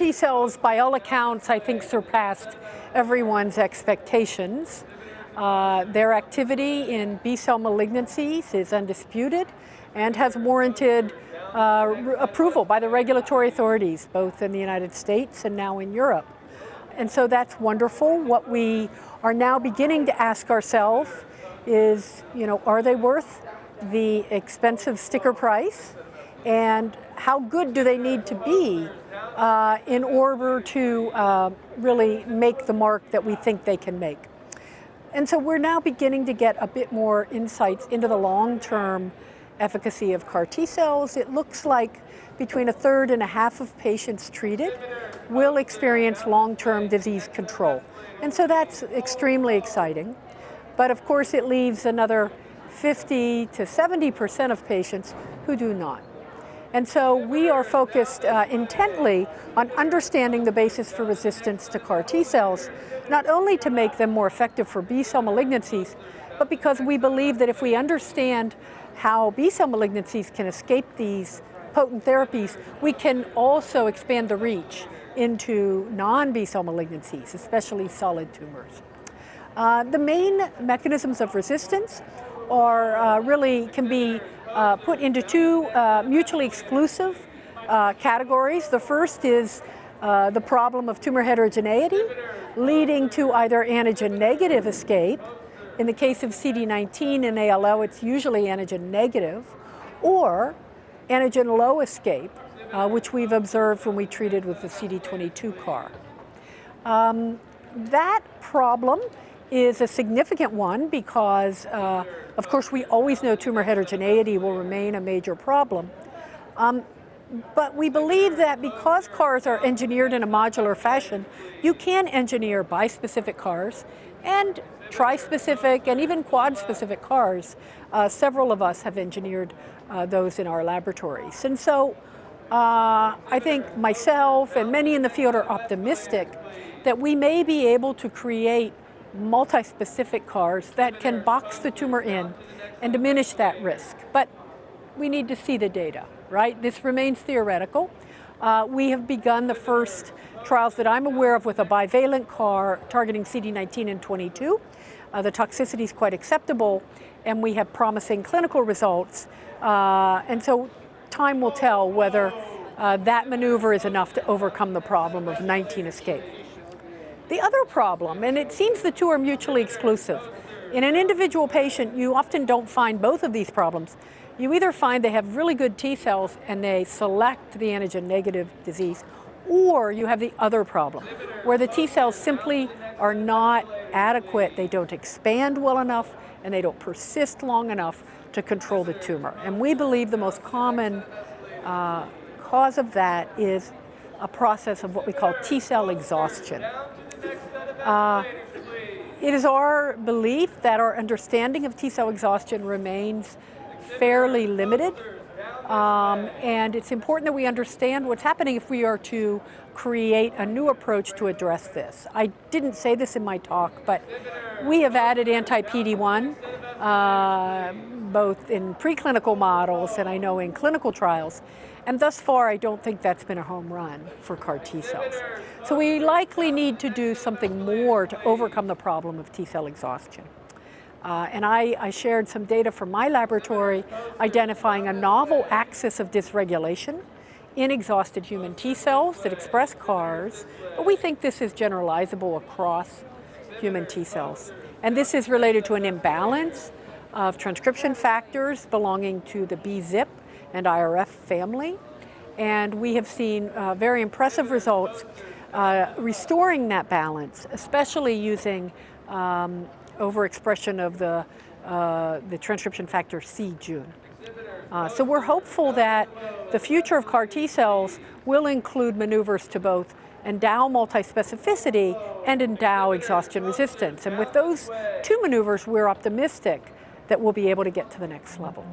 T-cells, by all accounts, I think surpassed everyone's expectations. Their activity in B-cell malignancies is undisputed and has warranted approval by the regulatory authorities, both in the United States and now in Europe. And so that's wonderful. What we are now beginning to ask ourselves is, are they worth the expensive sticker price? And how good do they need to be in order to really make the mark that we think they can make? And so we're now beginning to get a bit more insights into the long-term efficacy of CAR T-cells. It looks like between a third and a half of patients treated will experience long-term disease control. And so that's extremely exciting. But of course it leaves another 50 to 70% of patients who do not. And so we are focused intently on understanding the basis for resistance to CAR T-cells, not only to make them more effective for B-cell malignancies, but because we believe that if we understand how B-cell malignancies can escape these potent therapies, we can also expand the reach into non-B-cell malignancies, especially solid tumors. The main mechanisms of resistance are can be put into two mutually exclusive categories. The first is the problem of tumor heterogeneity, leading to either antigen-negative escape. In the case of CD19 and ALL, it's usually antigen-negative, or antigen-low escape, which we've observed when we treated with the CD22 CAR. That problem is a significant one because, of course, we always know tumor heterogeneity will remain a major problem. But we believe that because CARs are engineered in a modular fashion, you can engineer bispecific CARs and trispecific and even quad-specific CARs. Several of us have engineered those in our laboratories. And so I think myself and many in the field are optimistic that we may be able to create multi-specific CARs that can box the tumor in and diminish that risk. But we need to see the data, right? This remains theoretical. We have begun the first trials that I'm aware of with a bivalent CAR targeting CD19 and 22. The toxicity is quite acceptable, and we have promising clinical results. And so time will tell whether that maneuver is enough to overcome the problem of 19 escape. The other problem, and it seems the two are mutually exclusive. In an individual patient, you often don't find both of these problems. You either find they have really good T cells and they select the antigen-negative disease, or you have the other problem, where the T cells simply are not adequate, they don't expand well enough, and they don't persist long enough to control the tumor. And we believe the most common cause of that is a process of what we call T-cell exhaustion. It is our belief that our understanding of T-cell exhaustion remains fairly limited, and it's important that we understand what's happening if we are to create a new approach to address this. I didn't say this in my talk, but we have added anti-PD-1 both in preclinical models and I know in clinical trials, and thus far I don't think that's been a home run for CAR T-cells. So we likely need to do something more to overcome the problem of T-cell exhaustion. And I shared some data from my laboratory identifying a novel axis of dysregulation in exhausted human T cells that express CARs, but we think this is generalizable across human T cells. And this is related to an imbalance of transcription factors belonging to the BZIP and IRF family. And we have seen very impressive results restoring that balance, especially using overexpression of the transcription factor c-Jun. So we're hopeful that the future of CAR T-cells will include maneuvers to both endow multispecificity and endow exhaustion resistance. And with those two maneuvers, we're optimistic that we'll be able to get to the next level.